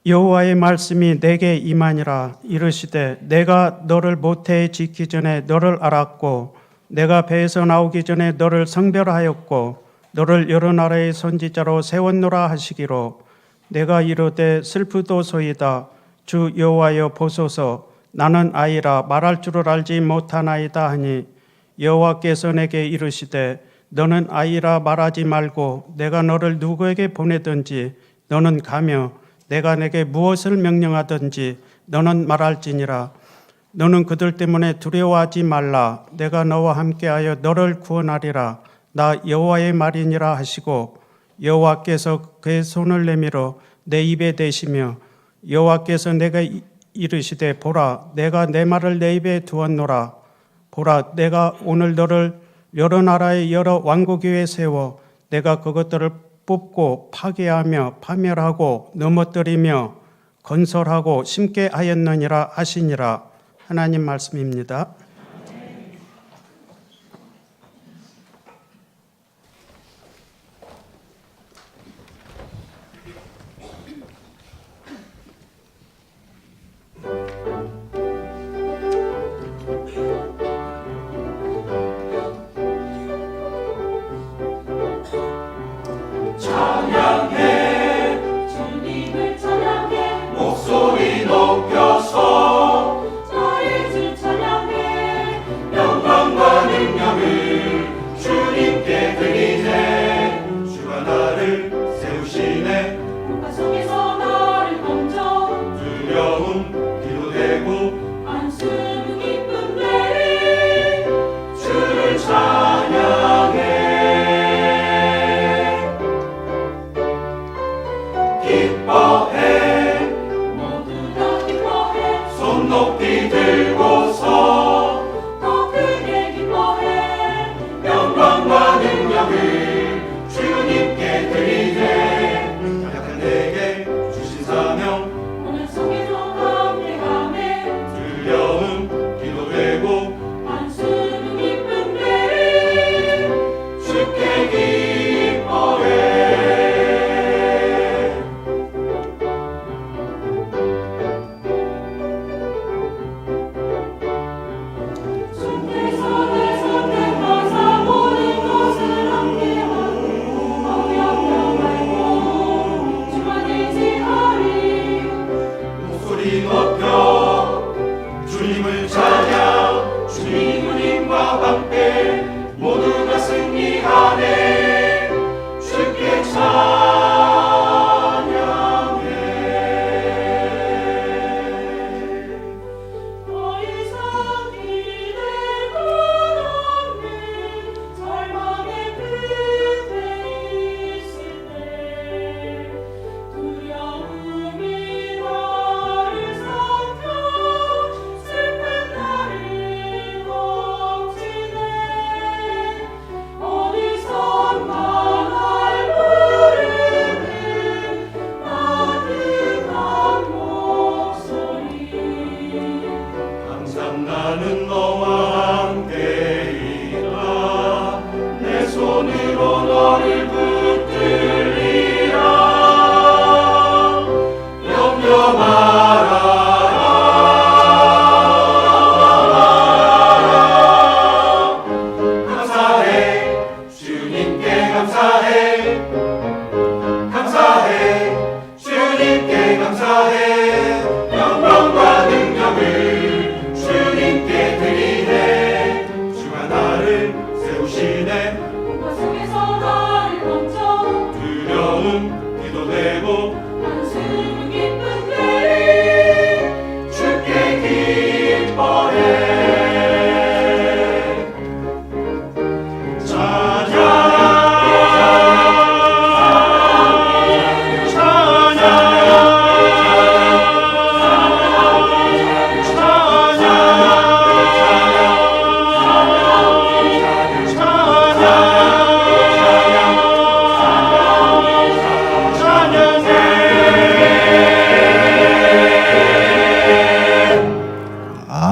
여호와의 말씀이 내게 임하니라. 이르시되 내가 너를 모태에 짓기 전에 너를 알았고 내가 배에서 나오기 전에 너를 성별하였고 너를 여러 나라의 선지자로 세웠노라 하시기로 내가 이르되 슬프도소이다. 주 여호와여 보소서 나는 아이라 말할 줄을 알지 못하나이다 하니 여호와께서 내게 이르시되 너는 아이라 말하지 말고 내가 너를 누구에게 보내든지 너는 가며 내가 내게 무엇을 명령하든지 너는 말할지니라. 너는 그들 때문에 두려워하지 말라. 내가 너와 함께하여 너를 구원하리라. 나 여호와의 말이니라 하시고 여호와께서 그의 손을 내밀어 내 입에 대시며 여호와께서 내게 이르시되 보라 내가 내 말을 내 입에 두었노라. 보라 내가 오늘 너를 여러 나라의 여러 왕국 위에 세워 내가 그것들을 뽑고 파괴하며 파멸하고 넘어뜨리며 건설하고 심게 하였느니라 하시니라. 하나님 말씀입니다.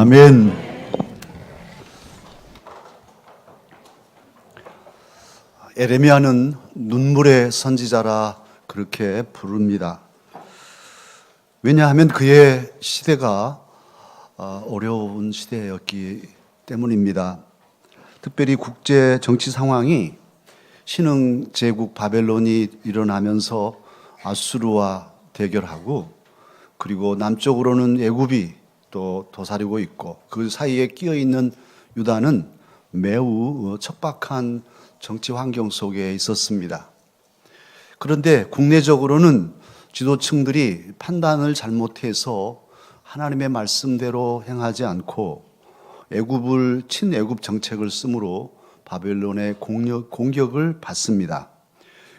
아멘. 에레미야는 눈물의 선지자라 그렇게 부릅니다. 왜냐하면 그의 시대가 어려운 시대였기 때문입니다. 특별히 국제 정치 상황이 신흥 제국 바벨론이 일어나면서 아수르와 대결하고, 그리고 남쪽으로는 애굽이 또 도사리고 있고, 그 사이에 끼어 있는 유다는 매우 척박한 정치 환경 속에 있었습니다. 그런데 국내적으로는 지도층들이 판단을 잘못해서 하나님의 말씀대로 행하지 않고 애굽을 친애굽 정책을 쓰므로 바벨론의 공격을 받습니다.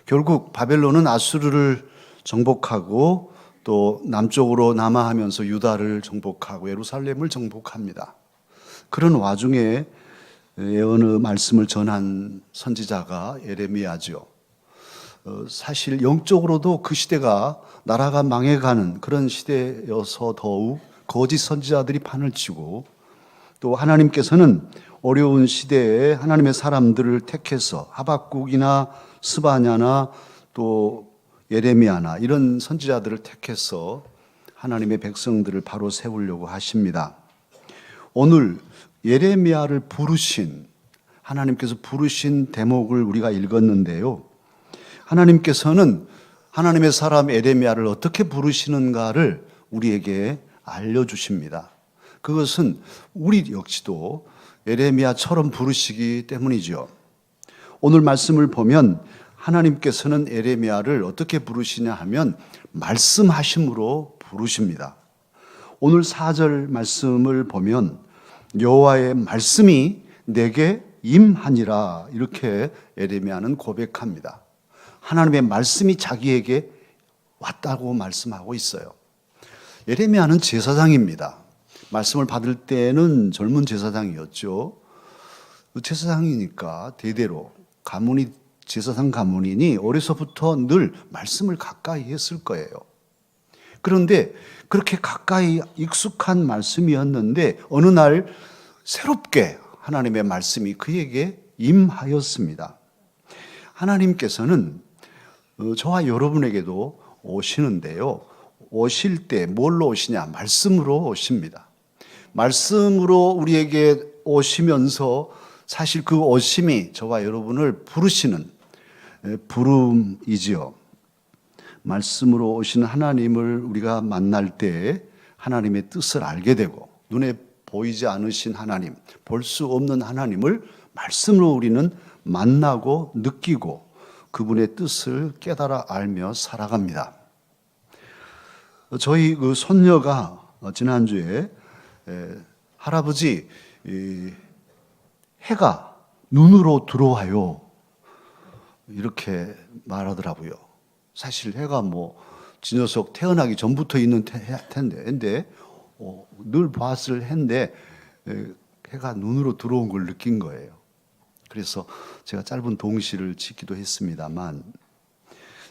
결국 바벨론은 아수르를 정복하고 또 남쪽으로 남하하면서 유다를 정복하고 예루살렘을 정복합니다. 그런 와중에 예언의 말씀을 전한 선지자가 예레미야죠. 사실 영적으로도 그 시대가 나라가 망해가는 그런 시대여서 더욱 거짓 선지자들이 판을 치고, 또 하나님께서는 어려운 시대에 하나님의 사람들을 택해서 하박국이나 스바냐나 또 예레미야나 이런 선지자들을 택해서 하나님의 백성들을 바로 세우려고 하십니다. 오늘 예레미야를 부르신, 하나님께서 부르신 대목을 우리가 읽었는데요. 하나님께서는 하나님의 사람 예레미야를 어떻게 부르시는가를 우리에게 알려주십니다. 그것은 우리 역시도 예레미야처럼 부르시기 때문이죠. 오늘 말씀을 보면 하나님께서는 예레미야를 어떻게 부르시냐 하면 말씀하심으로 부르십니다. 오늘 4절 말씀을 보면 여호와의 말씀이 내게 임하니라, 이렇게 예레미야는 고백합니다. 하나님의 말씀이 자기에게 왔다고 말씀하고 있어요. 예레미야는 제사장입니다. 말씀을 받을 때는 젊은 제사장이었죠. 제사장이니까 대대로 가문이 제사장 가문이니 어려서부터 늘 말씀을 가까이 했을 거예요. 그런데 그렇게 가까이 익숙한 말씀이었는데 어느 날 새롭게 하나님의 말씀이 그에게 임하였습니다. 하나님께서는 저와 여러분에게도 오시는데요. 오실 때 뭘로 오시냐? 말씀으로 오십니다. 말씀으로 우리에게 오시면서 사실 그 오심이 저와 여러분을 부르시는 부름이지요. 말씀으로 오시는 하나님을 우리가 만날 때 하나님의 뜻을 알게 되고, 눈에 보이지 않으신 하나님, 볼 수 없는 하나님을 말씀으로 우리는 만나고 느끼고 그분의 뜻을 깨달아 알며 살아갑니다. 저희 그 손녀가 지난주에 할아버지 해가 눈으로 들어와요, 이렇게 말하더라고요. 사실 해가 지 녀석 태어나기 전부터 있는 텐데 늘 봤을 해인데 해가 눈으로 들어온 걸 느낀 거예요. 그래서 제가 짧은 동시를 짓기도 했습니다만,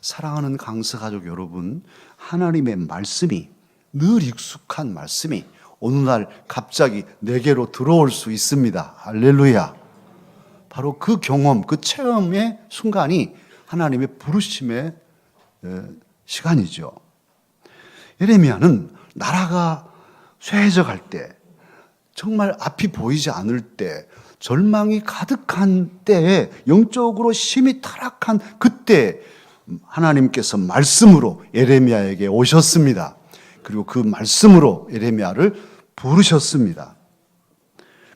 사랑하는 강서 가족 여러분, 하나님의 말씀이, 늘 익숙한 말씀이 어느 날 갑자기 내게로 들어올 수 있습니다. 할렐루야. 바로 그 경험, 그 체험의 순간이 하나님의 부르심의 시간이죠. 예레미야는 나라가 쇠해져갈 때, 정말 앞이 보이지 않을 때, 절망이 가득한 때에, 영적으로 심히 타락한 그때 하나님께서 말씀으로 예레미야에게 오셨습니다. 그리고 그 말씀으로 예레미야를 부르셨습니다.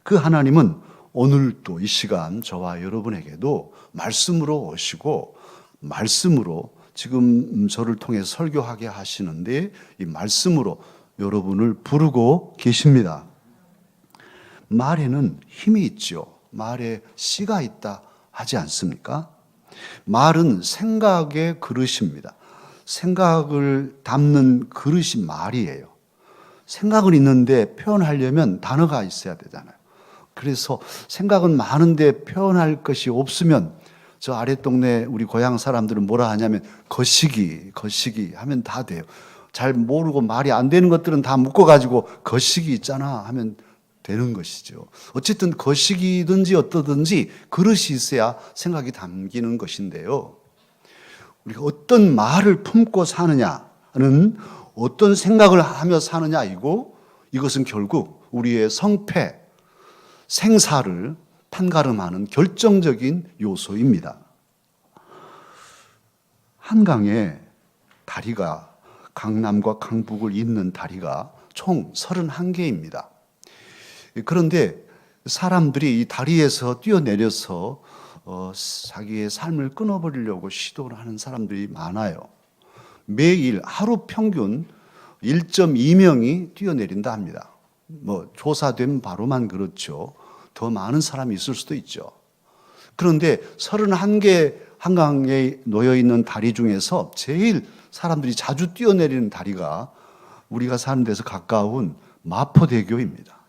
그 하나님은 오늘도 이 시간 저와 여러분에게도 말씀으로 오시고 말씀으로 지금 저를 통해 설교하게 하시는데, 이 말씀으로 여러분을 부르고 계십니다. 말에는 힘이 있죠. 말에 씨가 있다 하지 않습니까? 말은 생각의 그릇입니다. 생각을 담는 그릇이 말이에요. 생각은 있는데 표현하려면 단어가 있어야 되잖아요. 그래서 생각은 많은데 표현할 것이 없으면, 저 아랫동네 우리 고향 사람들은 뭐라 하냐면 거시기 하면 다 돼요. 잘 모르고 말이 안 되는 것들은 다 묶어가지고 거시기 있잖아 하면 되는 것이죠. 어쨌든 거시기든지 어떠든지 그릇이 있어야 생각이 담기는 것인데요. 우리가 어떤 말을 품고 사느냐는 어떤 생각을 하며 사느냐이고 이것은 결국 우리의 성패, 생사를 판가름하는 결정적인 요소입니다. 한강에 다리가 강남과 강북을 잇는 다리가 총 31개입니다. 그런데 사람들이 이 다리에서 뛰어내려서 자기의 삶을 끊어버리려고 시도를 하는 사람들이 많아요. 매일 하루 평균 1.2명이 뛰어내린다 합니다. 조사된 바로만 그렇죠. 더 많은 사람이 있을 수도 있죠. 그런데 31개 한강에 놓여 있는 다리 중에서 제일 사람들이 자주 뛰어내리는 다리가 우리가 사는 데서 가까운 마포대교입니다.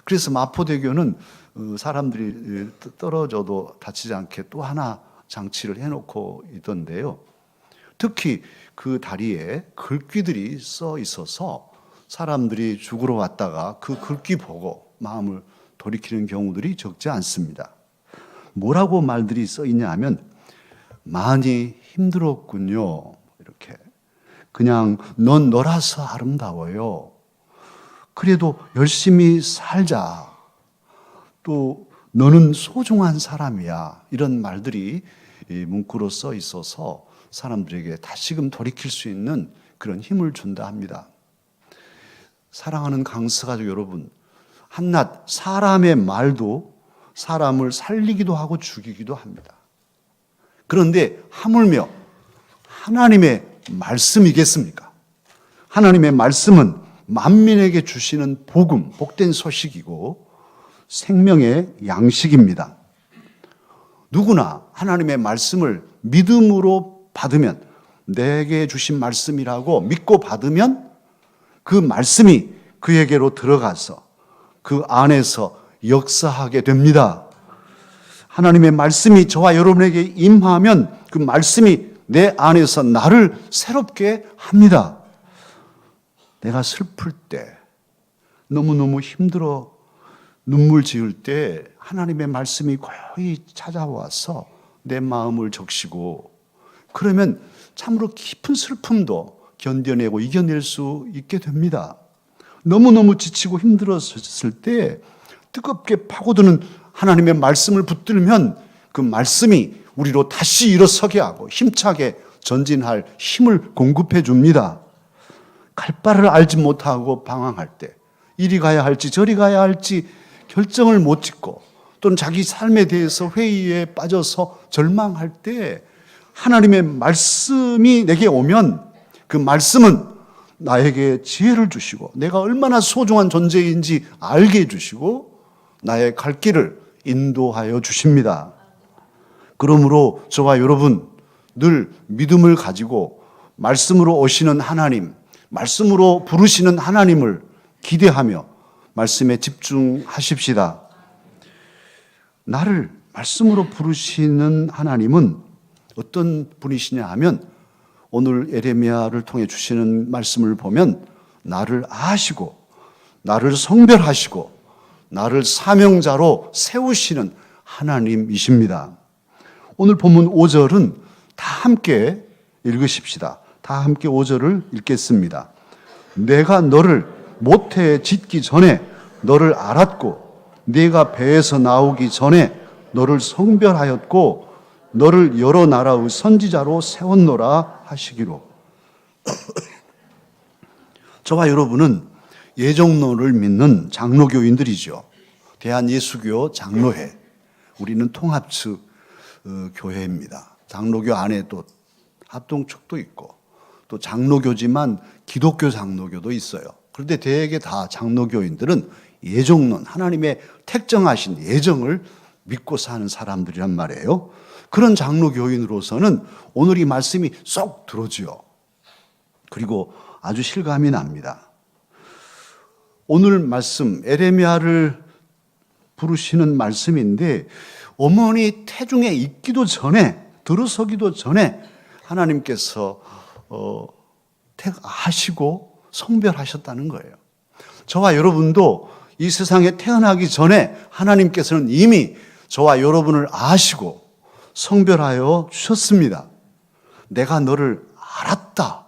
그래서 마포대교는 사람들이 떨어져도 다치지 않게 또 하나 장치를 해놓고 있던데요. 특히 그 다리에 글귀들이 써 있어서 사람들이 죽으러 왔다가 그 글귀 보고 마음을 돌이키는 경우들이 적지 않습니다. 뭐라고 말들이 써 있냐 하면 많이 힘들었군요. 이렇게 그냥 넌 너라서 아름다워요. 그래도 열심히 살자. 또 너는 소중한 사람이야. 이런 말들이 문구로 써 있어서 사람들에게 다시금 돌이킬 수 있는 그런 힘을 준다 합니다. 사랑하는 강스 가족 여러분, 한낱 사람의 말도 사람을 살리기도 하고 죽이기도 합니다. 그런데 하물며 하나님의 말씀이겠습니까? 하나님의 말씀은 만민에게 주시는 복음, 복된 소식이고 생명의 양식입니다. 누구나 하나님의 말씀을 믿음으로 받으면, 내게 주신 말씀이라고 믿고 받으면 그 말씀이 그에게로 들어가서 그 안에서 역사하게 됩니다. 하나님의 말씀이 저와 여러분에게 임하면 그 말씀이 내 안에서 나를 새롭게 합니다. 내가 슬플 때, 너무너무 힘들어 눈물 지을 때 하나님의 말씀이 고요히 찾아와서 내 마음을 적시고, 그러면 참으로 깊은 슬픔도 견뎌내고 이겨낼 수 있게 됩니다. 너무너무 지치고 힘들었을 때 뜨겁게 파고드는 하나님의 말씀을 붙들면 그 말씀이 우리로 다시 일어서게 하고 힘차게 전진할 힘을 공급해 줍니다. 갈 바를 알지 못하고 방황할 때, 이리 가야 할지 저리 가야 할지 결정을 못 짓고, 또는 자기 삶에 대해서 회의에 빠져서 절망할 때 하나님의 말씀이 내게 오면 그 말씀은 나에게 지혜를 주시고 내가 얼마나 소중한 존재인지 알게 해주시고 나의 갈 길을 인도하여 주십니다. 그러므로 저와 여러분 늘 믿음을 가지고 말씀으로 오시는 하나님, 말씀으로 부르시는 하나님을 기대하며 말씀에 집중하십시다. 나를 말씀으로 부르시는 하나님은 어떤 분이시냐 하면, 오늘 에레미야를 통해 주시는 말씀을 보면 나를 아시고 나를 성별하시고 나를 사명자로 세우시는 하나님이십니다. 오늘 본문 5절은 다 함께 읽으십시다. 다 함께 5절을 읽겠습니다. 내가 너를 모태에 짓기 전에 너를 알았고 네가 배에서 나오기 전에 너를 성별하였고 너를 여러 나라의 선지자로 세웠노라 하시기로. 저와 여러분은 예정론을 믿는 장로교인들이죠. 대한예수교 장로회, 우리는 통합측 교회입니다. 장로교 안에 또 합동측도 있고 또 장로교지만 기독교 장로교도 있어요. 그런데 대개 다 장로교인들은 예정론, 하나님의 택정하신 예정을 믿고 사는 사람들이란 말이에요. 그런 장로교인으로서는 오늘 이 말씀이 쏙 들어오지요. 그리고 아주 실감이 납니다. 오늘 말씀, 에레미야를 부르시는 말씀인데 어머니 태중에 있기도 전에, 들어서기도 전에 하나님께서 택하시고 성별하셨다는 거예요. 저와 여러분도 이 세상에 태어나기 전에 하나님께서는 이미 저와 여러분을 아시고 성별하여 주셨습니다. 내가 너를 알았다.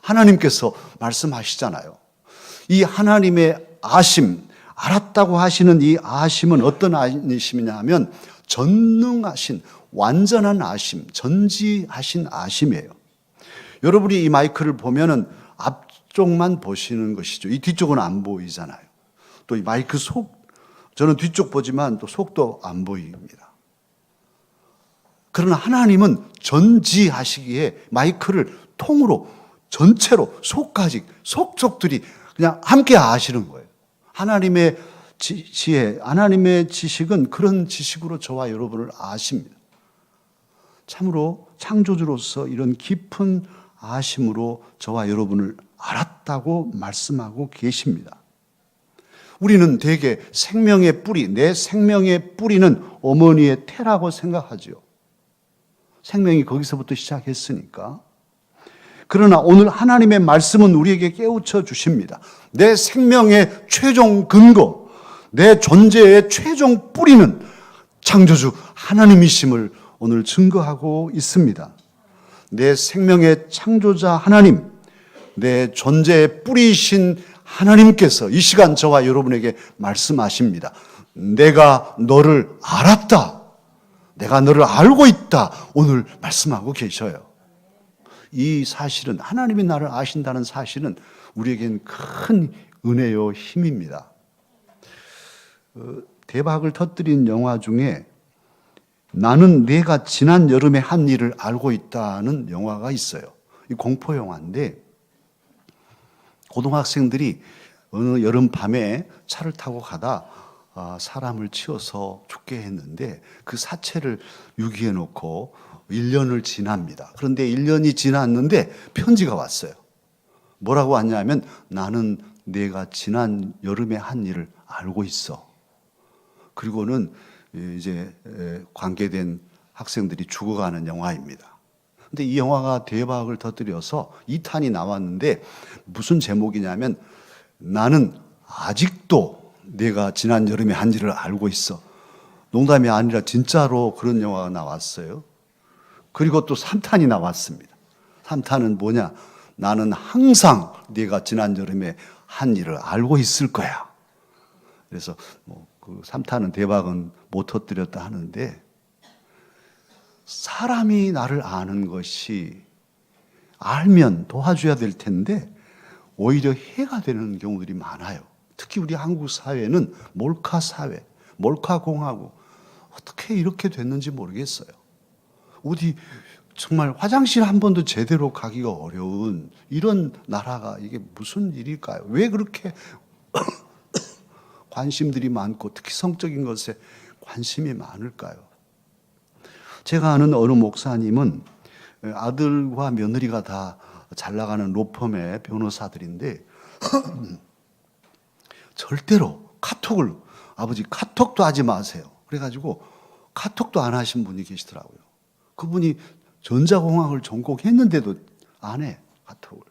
하나님께서 말씀하시잖아요. 이 하나님의 아심, 알았다고 하시는 이 아심은 어떤 아심이냐 하면 전능하신 완전한 아심, 전지하신 아심이에요. 여러분이 이 마이크를 보면은 앞쪽만 보시는 것이죠. 이 뒤쪽은 안 보이잖아요. 또 이 마이크 저는 뒤쪽 보지만 또 속도 안 보입니다. 그러나 하나님은 전지하시기에 마이크를 통으로 전체로 속족들이 그냥 함께 아시는 거예요. 하나님의 지혜, 하나님의 지식은 그런 지식으로 저와 여러분을 아십니다. 참으로 창조주로서 이런 깊은 아심으로 저와 여러분을 알았다고 말씀하고 계십니다. 우리는 대개 생명의 뿌리, 내 생명의 뿌리는 어머니의 태라고 생각하죠. 생명이 거기서부터 시작했으니까. 그러나 오늘 하나님의 말씀은 우리에게 깨우쳐 주십니다. 내 생명의 최종 근거, 내 존재의 최종 뿌리는 창조주 하나님이심을 오늘 증거하고 있습니다. 내 생명의 창조자 하나님, 내 존재의 뿌리이신 하나님께서 이 시간 저와 여러분에게 말씀하십니다. 내가 너를 알았다. 내가 너를 알고 있다. 오늘 말씀하고 계셔요. 이 사실은, 하나님이 나를 아신다는 사실은 우리에겐 큰 은혜요 힘입니다. 대박을 터뜨린 영화 중에 나는 내가 지난 여름에 한 일을 알고 있다는 영화가 있어요. 이 공포 영화인데 고등학생들이 어느 여름 밤에 차를 타고 가다 사람을 치어서 죽게 했는데 그 사체를 유기해 놓고 1년을 지납니다. 그런데 1년이 지났는데 편지가 왔어요. 뭐라고 왔냐면 나는 내가 지난 여름에 한 일을 알고 있어. 그리고는 이제 관계된 학생들이 죽어가는 영화입니다. 근데 이 영화가 대박을 터뜨려서 2탄이 나왔는데 무슨 제목이냐면 나는 아직도 내가 지난 여름에 한 일을 알고 있어. 농담이 아니라 진짜로 그런 영화가 나왔어요. 그리고 또 3탄이 나왔습니다. 3탄은 뭐냐? 나는 항상 네가 지난 여름에 한 일을 알고 있을 거야. 그래서 그 3탄은 대박은 못 터뜨렸다 하는데 사람이 나를 아는 것이 알면 도와줘야 될 텐데 오히려 해가 되는 경우들이 많아요. 특히 우리 한국 사회는 몰카 사회, 몰카 공화국 어떻게 이렇게 됐는지 모르겠어요. 어디 정말 화장실 한 번도 제대로 가기가 어려운 이런 나라가 이게 무슨 일일까요? 왜 그렇게 관심들이 많고 특히 성적인 것에 관심이 많을까요? 제가 아는 어느 목사님은 아들과 며느리가 다 잘 나가는 로펌의 변호사들인데 절대로 아버지 카톡도 하지 마세요. 그래가지고 카톡도 안 하신 분이 계시더라고요. 그분이 전자공학을 전공했는데도 안 해, 카톡을.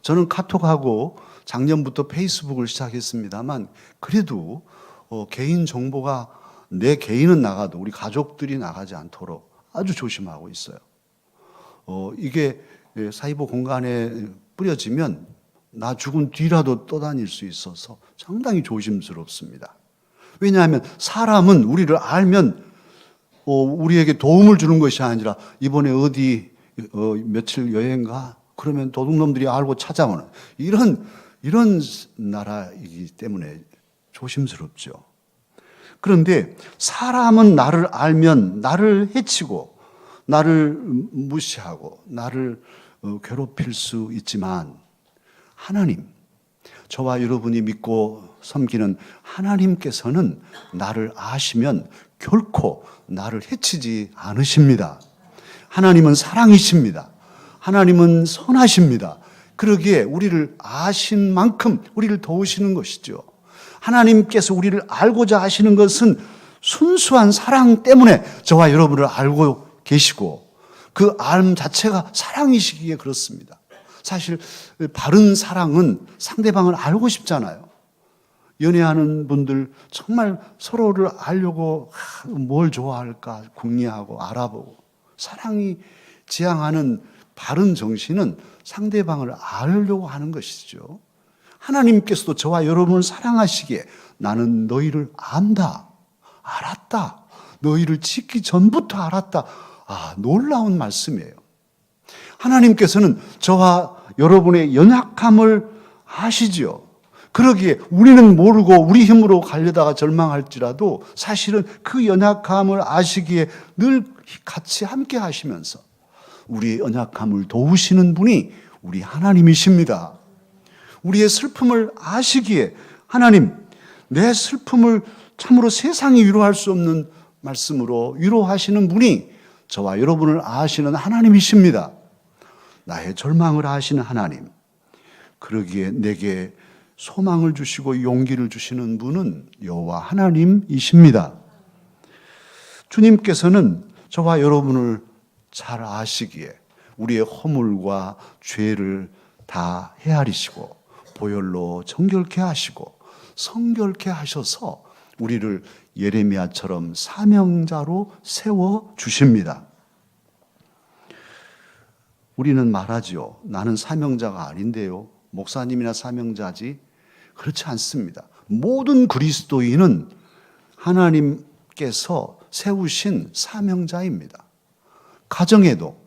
저는 카톡하고 작년부터 페이스북을 시작했습니다만 그래도 개인 정보가 내 개인은 나가도 우리 가족들이 나가지 않도록 아주 조심하고 있어요. 이게 사이버 공간에 뿌려지면 나 죽은 뒤라도 떠다닐 수 있어서 상당히 조심스럽습니다. 왜냐하면 사람은 우리를 알면 우리에게 도움을 주는 것이 아니라 이번에 어디 며칠 여행 가? 그러면 도둑놈들이 알고 찾아오는 이런 나라이기 때문에 조심스럽죠. 그런데 사람은 나를 알면 나를 해치고 나를 무시하고 나를 괴롭힐 수 있지만 하나님, 저와 여러분이 믿고 섬기는 하나님께서는 나를 아시면 결코 나를 해치지 않으십니다. 하나님은 사랑이십니다. 하나님은 선하십니다. 그러기에 우리를 아신 만큼 우리를 도우시는 것이죠. 하나님께서 우리를 알고자 하시는 것은 순수한 사랑 때문에 저와 여러분을 알고 계시고 그 알 자체가 사랑이시기에 그렇습니다. 사실 바른 사랑은 상대방을 알고 싶잖아요. 연애하는 분들 정말 서로를 알려고 뭘 좋아할까 궁리하고 알아보고 사랑이 지향하는 바른 정신은 상대방을 알려고 하는 것이죠. 하나님께서도 저와 여러분을 사랑하시기에 나는 너희를 안다, 알았다, 너희를 짓기 전부터 알았다. 놀라운 말씀이에요. 하나님께서는 저와 여러분의 연약함을 아시지요. 그러기에 우리는 모르고 우리 힘으로 가려다가 절망할지라도 사실은 그 연약함을 아시기에 늘 같이 함께 하시면서 우리의 연약함을 도우시는 분이 우리 하나님이십니다. 우리의 슬픔을 아시기에 하나님, 내 슬픔을 참으로 세상이 위로할 수 없는 말씀으로 위로하시는 분이 저와 여러분을 아시는 하나님이십니다. 나의 절망을 아시는 하나님. 그러기에 내게 소망을 주시고 용기를 주시는 분은 여호와 하나님이십니다. 주님께서는 저와 여러분을 잘 아시기에 우리의 허물과 죄를 다 헤아리시고 보혈로 정결케 하시고 성결케 하셔서 우리를 예레미야처럼 사명자로 세워 주십니다. 우리는 말하지요. 나는 사명자가 아닌데요. 목사님이나 사명자지. 그렇지 않습니다. 모든 그리스도인은 하나님께서 세우신 사명자입니다. 가정에도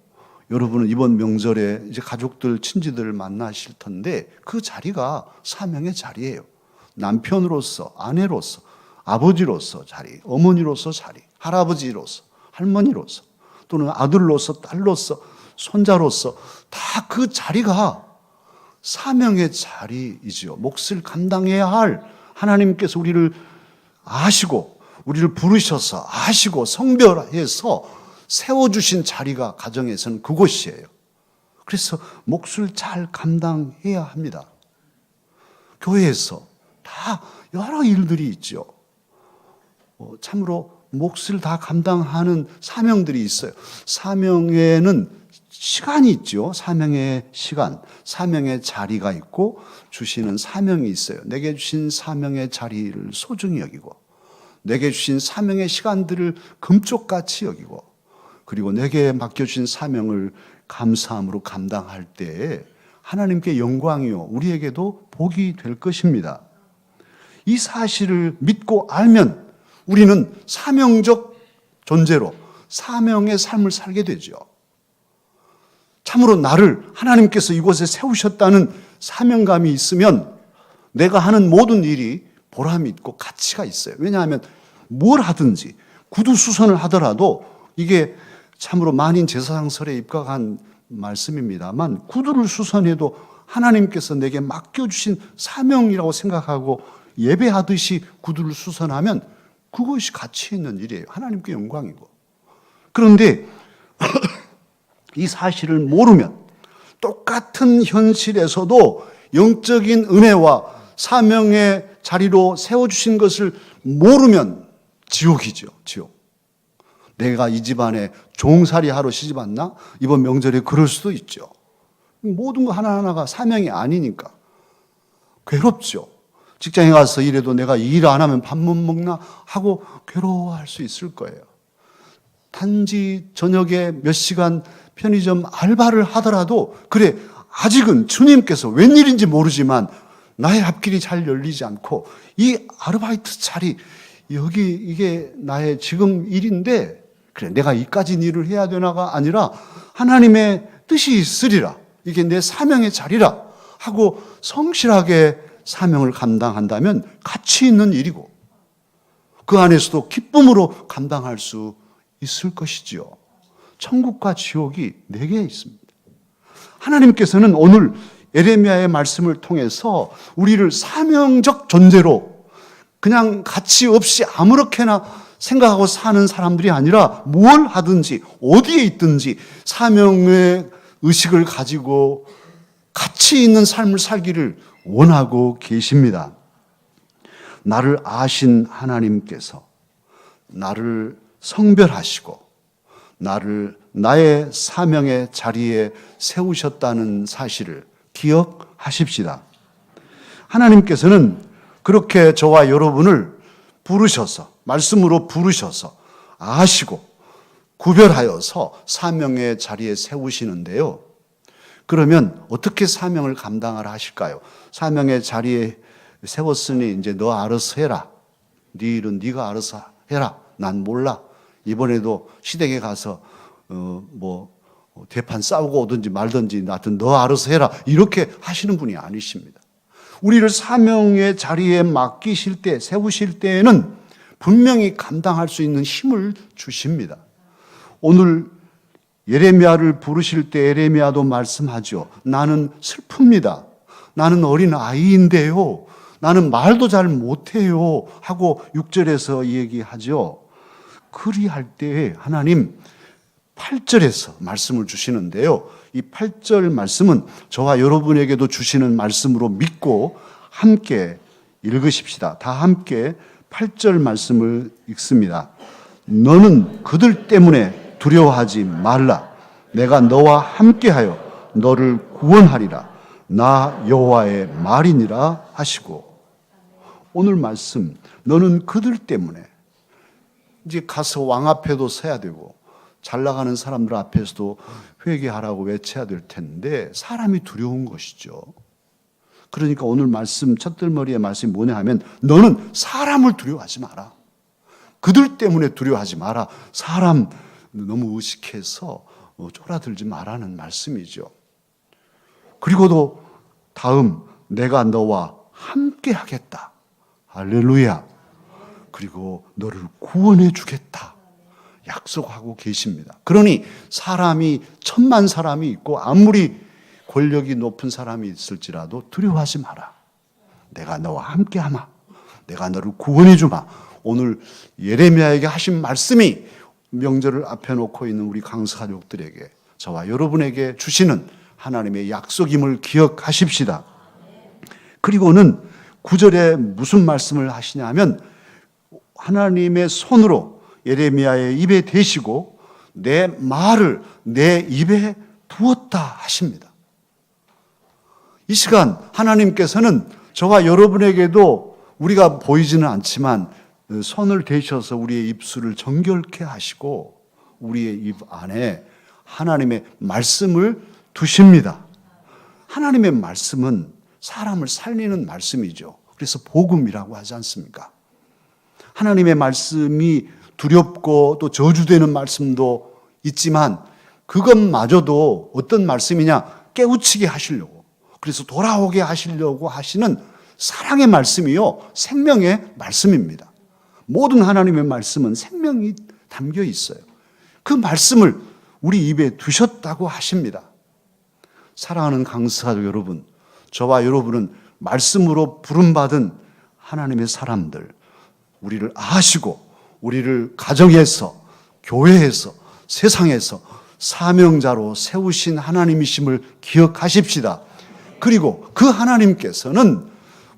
여러분은 이번 명절에 이제 가족들, 친지들을 만나실 텐데 그 자리가 사명의 자리예요. 남편으로서, 아내로서, 아버지로서 자리, 어머니로서 자리, 할아버지로서, 할머니로서, 또는 아들로서, 딸로서, 손자로서 다 그 자리가 사명의 자리이지요. 몫을 감당해야 할 하나님께서 우리를 아시고 우리를 부르셔서 아시고 성별해서 세워주신 자리가 가정에서는 그곳이에요. 그래서 몫을 잘 감당해야 합니다. 교회에서 다 여러 일들이 있죠. 참으로 몫을 다 감당하는 사명들이 있어요. 사명에는 시간이 있죠. 사명의 시간, 사명의 자리가 있고 주시는 사명이 있어요. 내게 주신 사명의 자리를 소중히 여기고 내게 주신 사명의 시간들을 금쪽같이 여기고 그리고 내게 맡겨주신 사명을 감사함으로 감당할 때에 하나님께 영광이요 우리에게도 복이 될 것입니다. 이 사실을 믿고 알면 우리는 사명적 존재로 사명의 삶을 살게 되죠. 참으로 나를 하나님께서 이곳에 세우셨다는 사명감이 있으면 내가 하는 모든 일이 보람이 있고 가치가 있어요. 왜냐하면 뭘 하든지 구두수선을 하더라도 이게 참으로 만인 제사장설에 입각한 말씀입니다만 구두를 수선해도 하나님께서 내게 맡겨주신 사명이라고 생각하고 예배하듯이 구두를 수선하면 그것이 가치 있는 일이에요. 하나님께 영광이고. 그런데 이 사실을 모르면 똑같은 현실에서도 영적인 은혜와 사명의 자리로 세워주신 것을 모르면 지옥이죠. 지옥. 내가 이 집안에 종살이 하러 시집 왔나? 이번 명절에 그럴 수도 있죠. 모든 거 하나하나가 사명이 아니니까 괴롭죠. 직장에 가서 일해도 내가 일 안 하면 밥 못 먹나 하고 괴로워할 수 있을 거예요. 단지 저녁에 몇 시간 편의점 알바를 하더라도 그래 아직은 주님께서 웬일인지 모르지만 나의 앞길이 잘 열리지 않고 이 아르바이트 자리 여기 이게 나의 지금 일인데 그래 내가 이까진 일을 해야 되나가 아니라 하나님의 뜻이 있으리라 이게 내 사명의 자리라 하고 성실하게 사명을 감당한다면 가치 있는 일이고 그 안에서도 기쁨으로 감당할 수 있을 것이지요. 천국과 지옥이 내게 있습니다. 하나님께서는 오늘 예레미야의 말씀을 통해서 우리를 사명적 존재로 그냥 가치 없이 아무렇게나 생각하고 사는 사람들이 아니라 뭘 하든지 어디에 있든지 사명의 의식을 가지고 가치 있는 삶을 살기를 원하고 계십니다. 나를 아신 하나님께서 나를 성별하시고 나를 나의 사명의 자리에 세우셨다는 사실을 기억하십시다. 하나님께서는 그렇게 저와 여러분을 부르셔서 말씀으로 부르셔서 아시고 구별하여서 사명의 자리에 세우시는데요. 그러면 어떻게 사명을 감당하라 하실까요? 사명의 자리에 세웠으니 이제 너 알아서 해라. 네 일은 네가 알아서 해라. 난 몰라. 이번에도 시댁에 가서 대판 싸우고 오든지 말든지 하여튼 너 알아서 해라. 이렇게 하시는 분이 아니십니다. 우리를 사명의 자리에 맡기실 때, 세우실 때에는 분명히 감당할 수 있는 힘을 주십니다. 오늘 예레미야를 부르실 때 예레미야도 말씀하죠. 나는 슬픕니다. 나는 어린 아이인데요. 나는 말도 잘 못해요. 하고 6절에서 얘기하죠. 그리할 때 하나님 8절에서 말씀을 주시는데요. 이 8절 말씀은 저와 여러분에게도 주시는 말씀으로 믿고 함께 읽으십시다. 다 함께 8절 말씀을 읽습니다. 너는 그들 때문에 두려워하지 말라. 내가 너와 함께하여 너를 구원하리라. 나 여호와의 말이니라 하시고, 오늘 말씀 너는 그들 때문에 이제 가서 왕 앞에도 서야 되고 잘 나가는 사람들 앞에서도 회개하라고 외쳐야 될 텐데 사람이 두려운 것이죠. 그러니까 오늘 말씀 첫들머리의 말씀이 뭐냐 하면 너는 사람을 두려워하지 마라. 그들 때문에 두려워하지 마라. 사람 너무 의식해서 쫄아들지 마라는 말씀이죠. 그리고도 다음 내가 너와 함께 하겠다. 할렐루야. 그리고 너를 구원해 주겠다. 약속하고 계십니다. 그러니 사람이 천만 사람이 있고 아무리 권력이 높은 사람이 있을지라도 두려워하지 마라. 내가 너와 함께하마. 내가 너를 구원해 주마. 오늘 예레미야에게 하신 말씀이 명절을 앞에 놓고 있는 우리 강서 가족들에게, 저와 여러분에게 주시는 하나님의 약속임을 기억하십시다. 그리고는 9절에 무슨 말씀을 하시냐면 하나님의 손으로 예레미야의 입에 대시고 내 말을 내 입에 두었다 하십니다. 이 시간 하나님께서는 저와 여러분에게도 우리가 보이지는 않지만 손을 대셔서 우리의 입술을 정결케 하시고 우리의 입 안에 하나님의 말씀을 두십니다. 하나님의 말씀은 사람을 살리는 말씀이죠. 그래서 복음이라고 하지 않습니까? 하나님의 말씀이 두렵고 또 저주되는 말씀도 있지만 그것마저도 어떤 말씀이냐? 깨우치게 하시려고, 그래서 돌아오게 하시려고 하시는 사랑의 말씀이요, 생명의 말씀입니다. 모든 하나님의 말씀은 생명이 담겨 있어요. 그 말씀을 우리 입에 두셨다고 하십니다. 사랑하는 강서 가족 여러분, 저와 여러분은 말씀으로 부름받은 하나님의 사람들, 우리를 아시고 우리를 가정에서, 교회에서, 세상에서 사명자로 세우신 하나님이심을 기억하십시다. 그리고 그 하나님께서는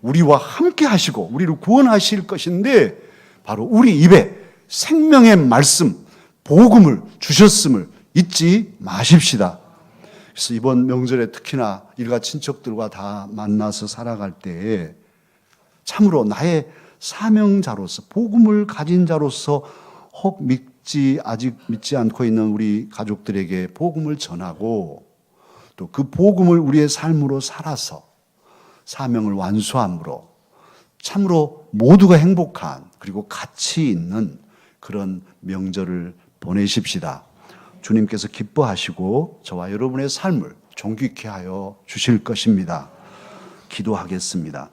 우리와 함께 하시고 우리를 구원하실 것인데 바로 우리 입에 생명의 말씀, 복음을 주셨음을 잊지 마십시다. 그래서 이번 명절에 특히나 일가 친척들과 다 만나서 살아갈 때에 참으로 나의 사명자로서, 복음을 가진 자로서 혹 아직 믿지 않고 있는 우리 가족들에게 복음을 전하고 또 그 복음을 우리의 삶으로 살아서 사명을 완수함으로 참으로 모두가 행복한 그리고 가치 있는 그런 명절을 보내십시다. 주님께서 기뻐하시고 저와 여러분의 삶을 존귀케 하여 주실 것입니다. 기도하겠습니다.